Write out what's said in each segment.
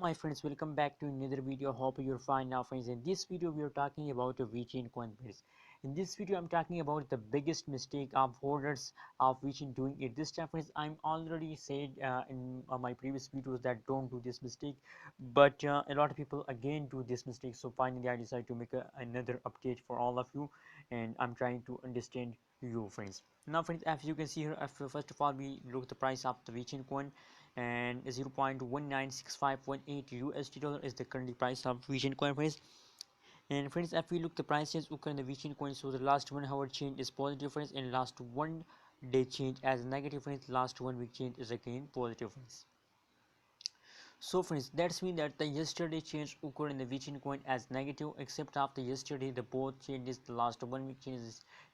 my friends, welcome back to another video. Hope you're fine now, friends. In this video we are talking about a Vechain coin, friends. In this video I'm talking about the biggest mistake of holders of Vechain doing it this time, friends. I'm already said in my previous videos that don't do this mistake, but a lot of people again do this mistake. So finally I decided to make another update for all of you, and I'm trying to understand you, friends. Now friends, as you can see here, first of all we look at the price of the Vechain coin, and 0.196518 USD dollar is the current price of Vechain coin, friends. And friends, if we look the price change occur in the Vechain coin, so the last 1 hour change is positive, friends, and last 1 day change as negative, friends. Last 1 week change is again positive, friends. So friends, that's mean that the yesterday change occurred in the Vechain coin as negative, except after yesterday the both changes, the last 1 week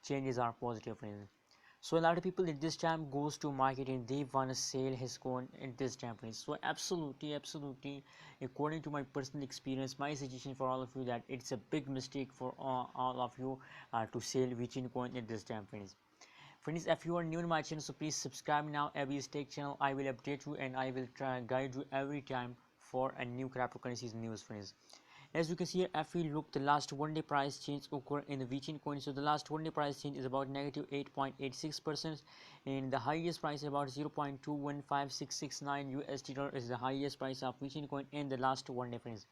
changes are positive, friends. So a lot of people at this time goes to market and they want to sell his coin at this time, friends. So absolutely, according to my personal experience, my suggestion for all of you that it's a big mistake for all of you to sell Vechain coin at this time, friends. Friends, if you are new to my channel, so please subscribe now. Every stake channel I will update you, and I will try guide you every time for a new cryptocurrencies news, friends. As you can see here, if we look the last 1 day price change occur in the Vechain coin, so the last 1 day price change is about negative 8.86%, and the highest price is about 0.215669 USD dollar is the highest price of Vechain coin in the last 1 day, friends.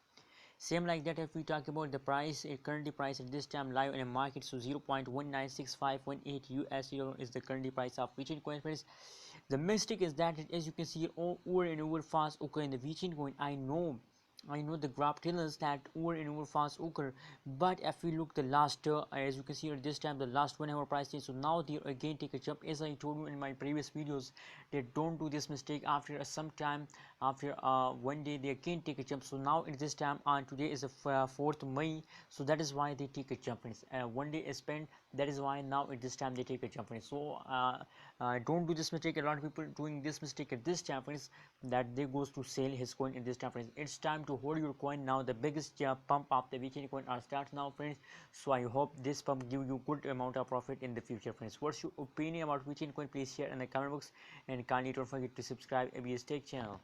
Same like that, if we talk about the price, currently price at this time live in the market, so 0.196518 USD dollar is the currently price of Vechain coin, friends. The mistake is that, as you can see, over and over fast occur in the Vechain coin. I know the graph tells us that over and over fast occur, but if we look the last as you can see at this time, the last 1 hour price change, so now they again take a jump. As I told you in my previous videos, they don't do this mistake after some time, after 1 day they again take a jump. So now at this time, today is the 4th May, so that is why they take a jump, friends. 1 day is spent, that is why now at this time they take a jump, friends. So don't do this mistake. A lot of people doing this mistake at this time, friends, that they goes to sell his coin in this time, friends. It's time to hold your coin now. The biggest pump of the Vechain coin are starts now, friends. So I hope this pump give you good amount of profit in the future, friends. What's your opinion about Vechain coin? Please share in the comment box, and kindly don't forget to subscribe ABS Tech channel.